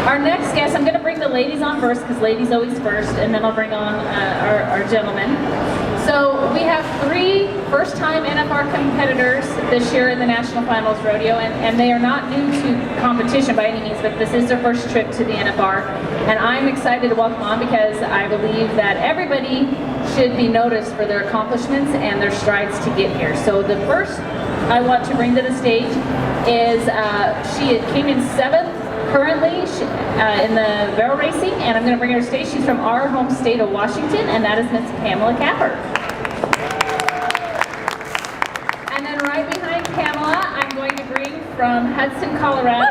Our next guest, I'm going to bring the ladies on first because ladies always first, and then I'll bring on our gentlemen. So we have 3 first-time NFR competitors this year in the National Finals Rodeo, and they are not new to competition by any means, but this is their first trip to the NFR. And I'm excited to welcome on because I believe that everybody should be noticed for their accomplishments and their strides to get here. So the first I want to bring to the stage is, she came in 7th currently in the barrel racing, and I'm going to bring her to stage. She's from our home state of Washington, and that is Miss Pamela Cabral. And then right behind Pamela, I'm going to bring from Hudson, Colorado,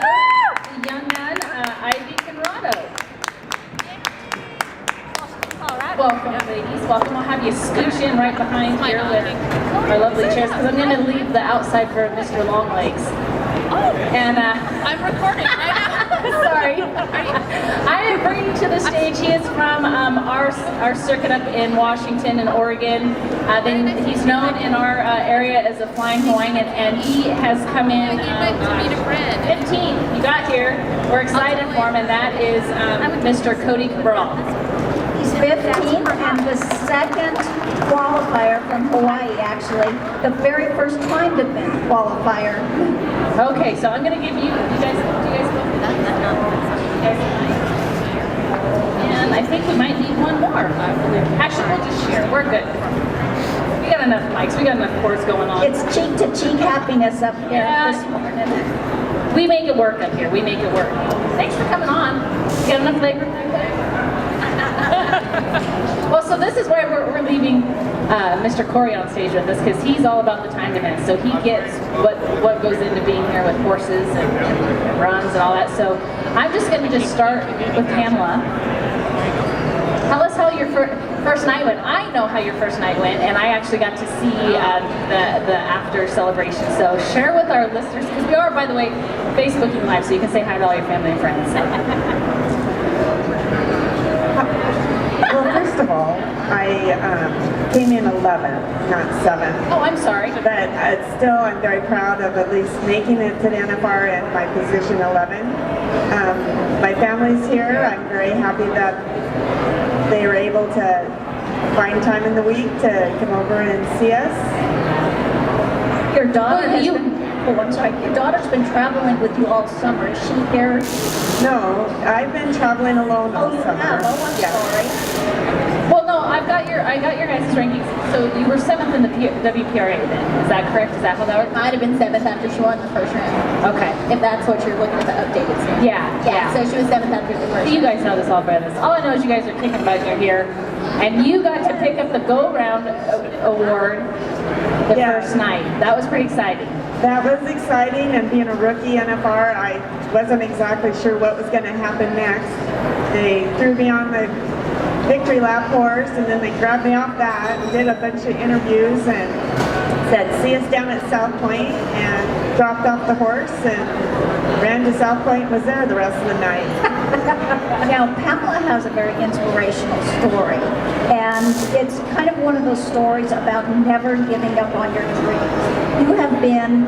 the young man, Contardo. Welcome, ladies. Welcome. I'll have you scooch in right behind here with our lovely chairs, because I'm going to leave the outside for Mr. Longlegs. And I'm recording right now. Sorry. I am bringing to the stage, he is from our circuit up in Washington and Oregon. Then he's known in our area as a Flying Hawaiian, and he has come in 15. You got here. We're excited for him, and that is Mr. Cody Cabral. He's 15 and the second qualifier from Hawaii, actually. The very first time to win qualifier. Okay, so I'm going to give you, do you guys go for that? And I think we might need one more. Actually, we'll just share. We're good. We got enough mics. We got enough cords going on. It's cheek-to-cheek happiness up here this morning. We make it work up here. We make it work. Thanks for coming on. You got enough leg room back there? Well, so this is why we're leaving Mr. Cory on stage with us, because he's all about the timed events. So he gets what goes into being here with horses and runs and all that. So I'm just going to start with Pamela. Tell us how your first night went. I know how your first night went, and I actually got to see the after celebration. So share with our listeners, because we are, by the way, Facebooking live, so you can say hi to all your family and friends. Well, first of all, I came in 11th, not 7th. Oh, I'm sorry. But still, I'm very proud of at least making it to the NFR and my position 11. My family's here. I'm very happy that they were able to find time in the week to come over and see us. Your daughter has been, I'm sorry, your daughter's been traveling with you all summer. Is she here? No, I've been traveling alone all summer. Oh, I'm sorry. Well, no, I got your guys' rankings. So you were 7th in the WPRA then. Is that correct? Is that how that worked? Might have been 7th after she won the first round. Okay. If that's what you're looking at, the updated score. Yeah. So she was 7th after the first You round. guys know this all better than this. All I know is you guys are kicking butt, you're here. And you got to pick up the Go Round award the first night. That was pretty exciting. That was exciting, and being a rookie NFR, I wasn't exactly sure what was going to happen next. They threw me on the victory lap horse, and then they grabbed me off that and did a bunch of interviews and said, see us down at South Point, and dropped off the horse and ran to South Point and was there the rest of the night. Now, Pamela has a very inspirational story, and it's kind of one of those stories about never giving up on your dreams. You have been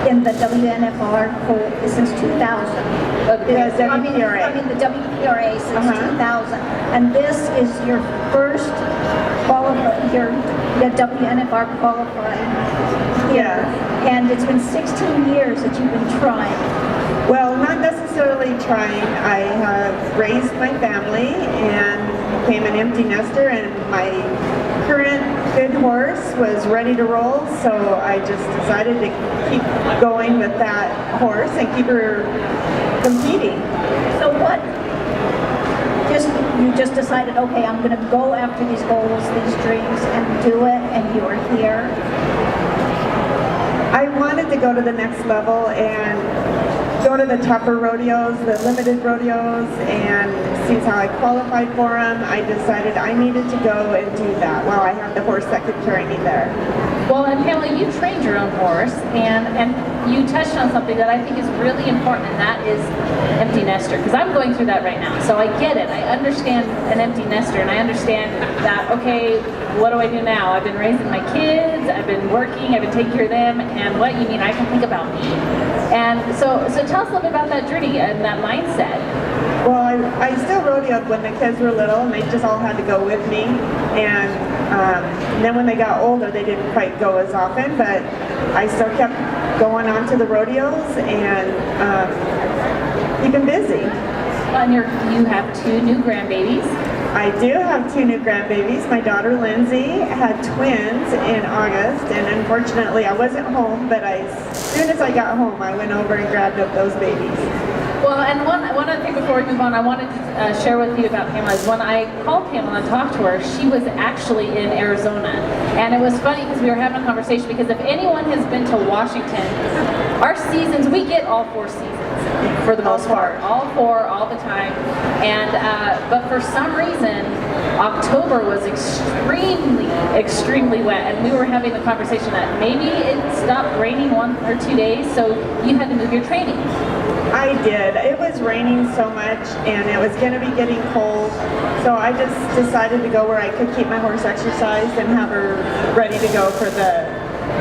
in the WNFR since 2000. WPRA. I mean the WPRA since 2000, and this is your first your WNFR qualifying year. Yeah. And it's been 16 years that you've been trying. Well, not necessarily trying. I have raised my family and became an empty nester, and my current good horse was ready to roll, so I just decided to keep going with that horse and keep her competing. So what? You just decided, okay, I'm going to go after these goals, these dreams, and do it, and you are here. I wanted to go to the next level and go to the tougher rodeos, the limited rodeos, and since how I qualified for them, I decided I needed to go and do that while I had the horse that could carry me there. Well, and Pamela, you trained your own horse, and you touched on something that I think is really important, and that is empty nester. Because I'm going through that right now, so I get it. I understand an empty nester, and I understand that. Okay, what do I do now? I've been raising my kids, I've been working, I've been taking care of them, and what you mean? I can think about me. And so tell us a little bit about that journey and that mindset. Well, I still rodeoed when the kids were little, and they just all had to go with me. And then when they got older, they didn't quite go as often, but I still kept going on to the rodeos and keeping busy. And you have 2 new grandbabies. I do have 2 new grandbabies. My daughter Lindsay had twins in August, and unfortunately I wasn't home, but as soon as I got home, I went over and grabbed up those babies. Well, and one other thing before we move on, I wanted to share with you about Pamela. Is when I called Pamela and talked to her, she was actually in Arizona. And it was funny because we were having a conversation, because if anyone has been to Washington, our seasons, we get all 4 seasons for the most part. All 4, all the time. And but for some reason, October was extremely wet. And we were having the conversation that maybe it stopped raining 1 or 2 days, so you had to move your training. I did. It was raining so much, and it was going to be getting cold, so I just decided to go where I could keep my horse exercised and have her ready to go for the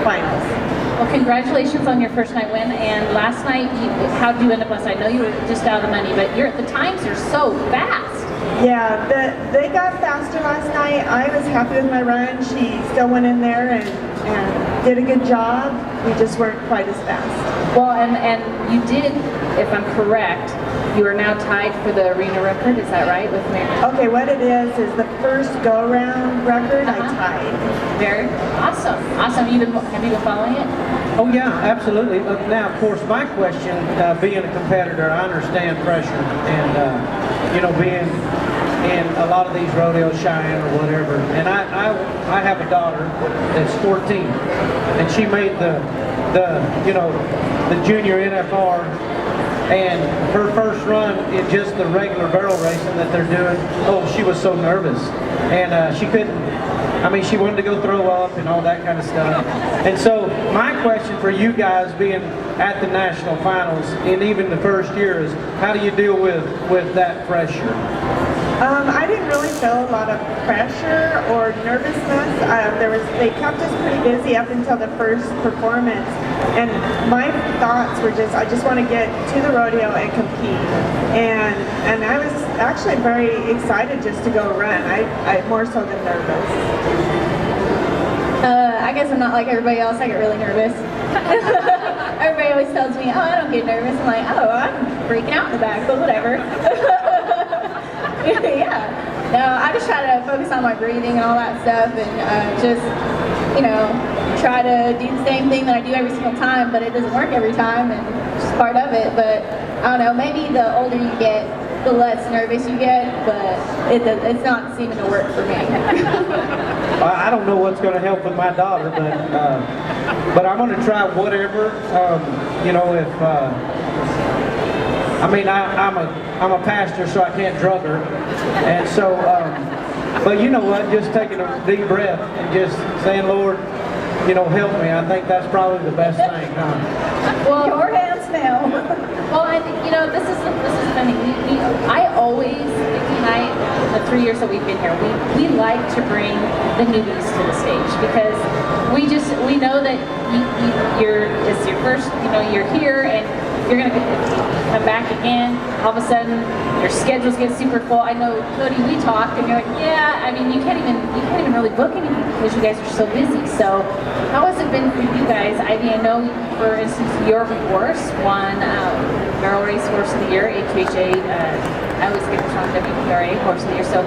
finals. Well, congratulations on your first night win. And last night, how did you end up last night? I know you were just out of the money, but the times are so fast. Yeah, they got faster last night. I was happy with my run. She still went in there and did a good job. We just weren't quite as fast. Well, and you did, if I'm correct, you are now tied for the arena record. Is that right, with Mary? Okay, what it is the first go-round record I tied. Very awesome. Awesome. Have you been following it? Oh yeah, absolutely. Now, of course, my question, being a competitor, I understand pressure, and being in a lot of these rodeos, Cheyenne or whatever. And I have a daughter that's 14, and she made the junior NFR. And her first run in just the regular barrel racing that they're doing, she was so nervous. And she couldn't, she wanted to go throw up and all that kind of stuff. And so my question for you guys being at the national finals and even the first year is, how do you deal with that pressure? I didn't really feel a lot of pressure or nervousness. They kept us pretty busy up until the first performance. And my thoughts were I just want to get to the rodeo and compete. And I was actually very excited just to go run. I more so than nervous. I guess I'm not like everybody else. I get really nervous. Everybody always tells me, I don't get nervous. I'm like, I'm freaking out in the back, but whatever. Yeah. No, I just try to focus on my breathing and all that stuff, and just, try to do the same thing that I do every single time, but it doesn't work every time, and it's just part of it. But I don't know, maybe the older you get, the less nervous you get, but it's not seeming to work for me. I don't know what's going to help with my daughter, but I'm going to try whatever. I'm a pastor, so I can't drug her, and so. But you know what? Just taking a deep breath and just saying, Lord, help me. I think that's probably the best thing. Well, your hands now. Well, I think, this is funny. I always, Becky and I, the 3 years that we've been here, we like to bring the newbies to the stage, because we know that it's your first, you're here, and you're going to come back again. All of a sudden, your schedules get super full. I know, Cody, we talked, and you're like, yeah, you can't even really book anything because you guys are so busy. So, how has it been for you guys? Ivy, I know, for instance, your horse won Barrel Race Horse of the Year, HHA. I always get this wrong, WPRA Horse of the Year. So,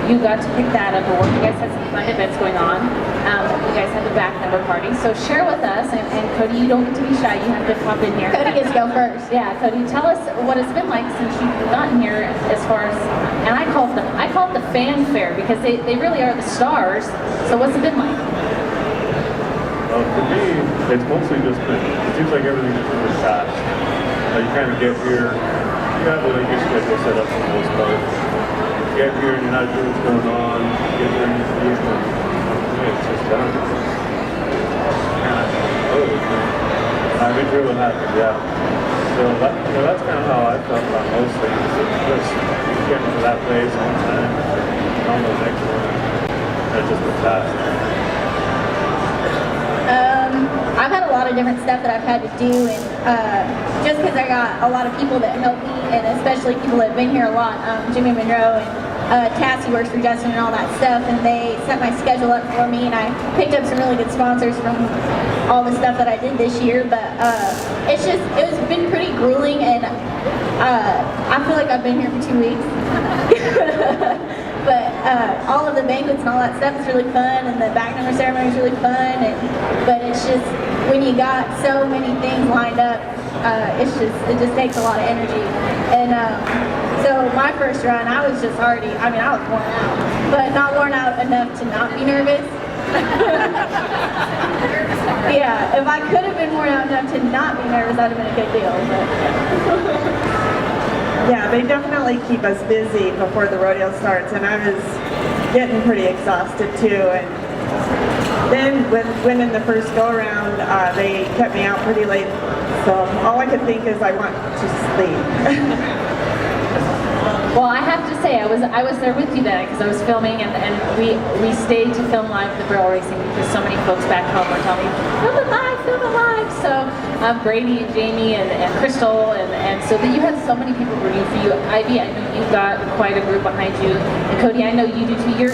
you got to pick that up. Or you guys had some fun events going on. You guys had the back number party. So, share with us, and Cody, you don't get to be shy. You have to pop in here. Cody gets to go first. Yeah, Cody, tell us what it's been like since you've gotten here, as far as, and I call it the fanfare, because they really are the stars. So what's it been like? For me, it's mostly just been, it seems like everything is really fast. You kind of get here, you have your schedule set up for the most part. You get here and you're not sure what's going on, you get there and you see it, and it's just done. I mean, it will happen, yeah. So that's kind of how I felt about most things. It's just getting to that place on time, and on the next one, and it's just been fast. I've had a lot of different stuff that I've had to do, and just because I got a lot of people that help me, and especially people that have been here a lot, Jimmy Monroe and Cassie works for Justin and all that stuff, and they set my schedule up for me, and I picked up some really good sponsors from all the stuff that I did this year, but it's been pretty grueling, and I feel like I've been here for 2 weeks. But all of the banquets and all that stuff is really fun, and the back number ceremony is really fun. But it's just when you got so many things lined up, it just takes a lot of energy. And so my first run, I was just already, I was worn out, but not worn out enough to not be nervous. Yeah, if I could have been worn out enough to not be nervous, that'd have been a good deal. But. Yeah, they definitely keep us busy before the rodeo starts, and I was getting pretty exhausted too. And then when winning the first go-around, they kept me out pretty late, so all I could think is I want to sleep. Well, I have to say, I was there with you then because I was filming, and we stayed to film live the barrel racing because so many folks back home were telling me, film it live. So Brady and Jamie and Crystal, and so that you had so many people rooting for you. Ivy, I know you've got quite a group behind you, and Cody, I know you do too. You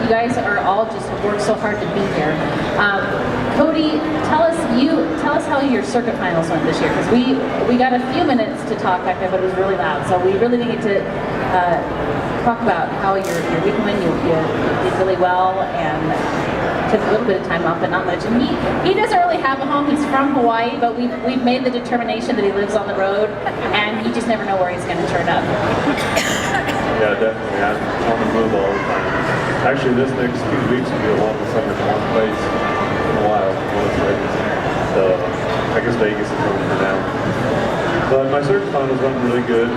guys are all just worked so hard to be here. Cody, tell us how your circuit finals went this year, because we got a few minutes to talk back there, but it was really loud, so we really didn't get to talk about how your week went. You did really well, and took a little bit of time off, but not much. And he doesn't really have a home. He's from Hawaii, but we've made the determination that he lives on the road, and you just never know where he's going to turn up. Yeah, definitely. I'm on the move all the time. Actually, this next 2 weeks will be the longest summer in one place in a while. So I guess Vegas is coming for now. But my circuit finals went really good.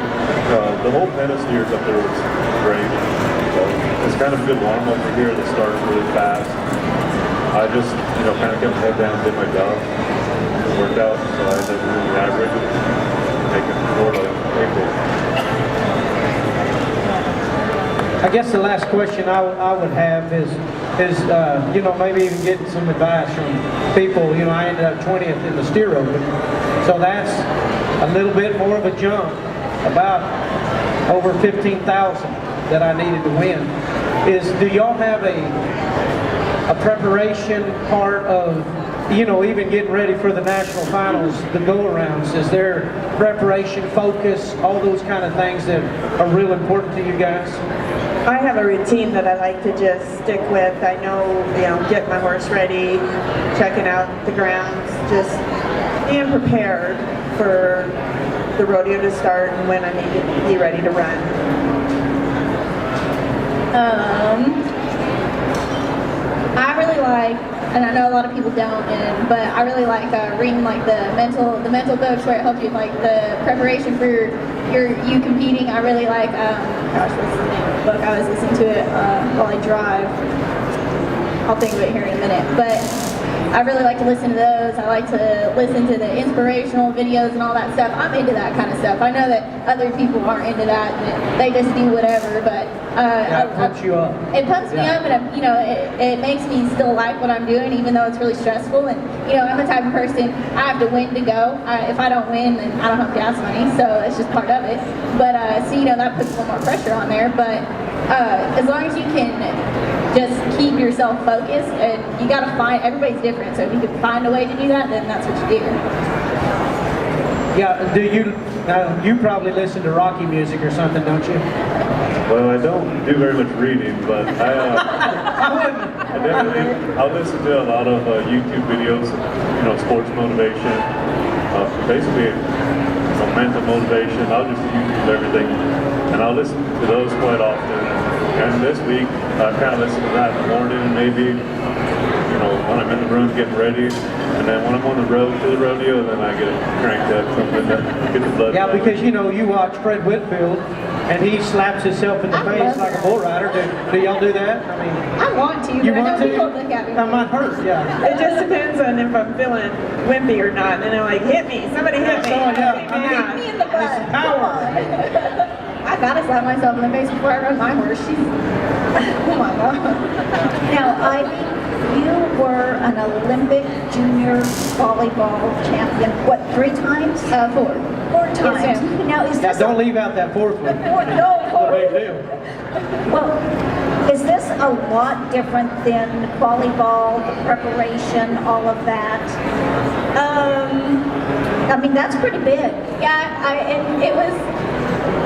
The whole pedal steers up there was great. So it's kind of a good warm-up for here. The start's really fast. I just, kind of kept my head down and did my job. It worked out, so I ended up really average and making Florida April. I guess the last question I would have is maybe even getting some advice from people. I ended up 20th in the steer open, so that's a little bit more of a jump, about over 15,000 that I needed to win. Do y'all have a preparation part of, even getting ready for the national finals, the go-arounds? Is there preparation, focus, all those kind of things that are real important to you guys? I have a routine that I like to just stick with. I know, get my horse ready, checking out the grounds, just being prepared for the rodeo to start and when I need to be ready to run. I really like, and I know a lot of people don't, but I really like reading the mental books where it helps you with the preparation for you competing. I really like what's the name of the book? I was listening to it while I drive. I'll think of it here in a minute, but I really like to listen to those. I like to listen to the inspirational videos and all that stuff. I'm into that kind of stuff. I know that other people aren't into that, and they just do whatever, but it pumps you up. It pumps me up, and it makes me still like what I'm doing, even though it's really stressful. And I'm the type of person, I have to win to go. If I don't win, then I don't have gas money, so it's just part of it. But that puts a little more pressure on there. But as long as you can just keep yourself focused, and you got to find, everybody's different, so if you can find a way to do that, then that's what you do. Yeah, you probably listen to Rocky music or something, don't you? Well, I don't do very much reading, but I'll listen to a lot of YouTube videos, sports motivation, basically mental motivation. I'll just YouTube everything, and I'll listen to those quite often. And this week, I kind of listened to that in the morning, maybe, you know, when I'm in the room getting ready, and then when I'm on the road to the rodeo, then I get it cranked up something to get the blood. Yeah, flowing. because you know, you watch Fred Whitfield, and he slaps himself in the I face love like a bull rider. Do y'all do that? I mean, I want to, you but I want know to? people look at me. That might hurt, yeah. It just depends on if I'm feeling wimpy or not. And they're like, hit me, somebody hit me. So, yeah. Hit me out. Me in the butt. It's power. I gotta slap myself in the face before I run my horse. She's, oh my god. Now, Ivy, you were an Olympic junior volleyball champion, what, 3 times? 4. 4 times. ma'am. Now, is Now, this don't leave out that fourth one. no, The big deal. well, is this a lot different than volleyball, the preparation, all of that? I mean, that's pretty big. Yeah, it was.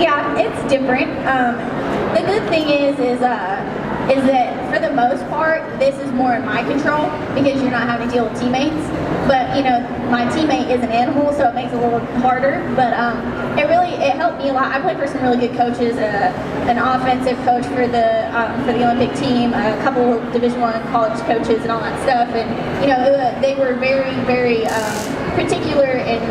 Yeah, it's different. The good thing is that for the most part, this is more in my control because you're not having to deal with teammates. But you know, my teammate is an animal, so it makes it a little harder. But it helped me a lot. I played for some really good coaches, an offensive coach for the Olympic team, a couple of Division I college coaches, and all that stuff. And you know, they were very, very particular in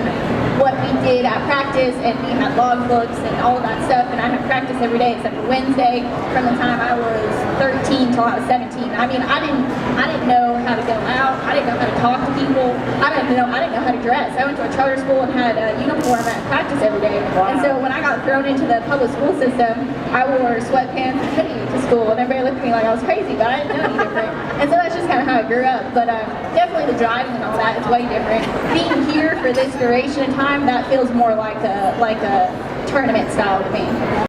what we did at practice, and we had log books and all of that stuff, and I had practice every day except for Wednesday from the time I was 13 till I was 17. I mean, I didn't know how to go out, I didn't know how to talk to people, I didn't know how to dress. I went to a charter school and had a uniform at practice every day. Wow. And so when I got thrown into the public school system, I wore sweatpants and hoodie to school, and everybody looked at me like I was crazy, but I didn't know any different. And so that's just kind of how I grew up. But definitely the driving and all that is way different. Being here for this duration of time, that feels more like a tournament style to me.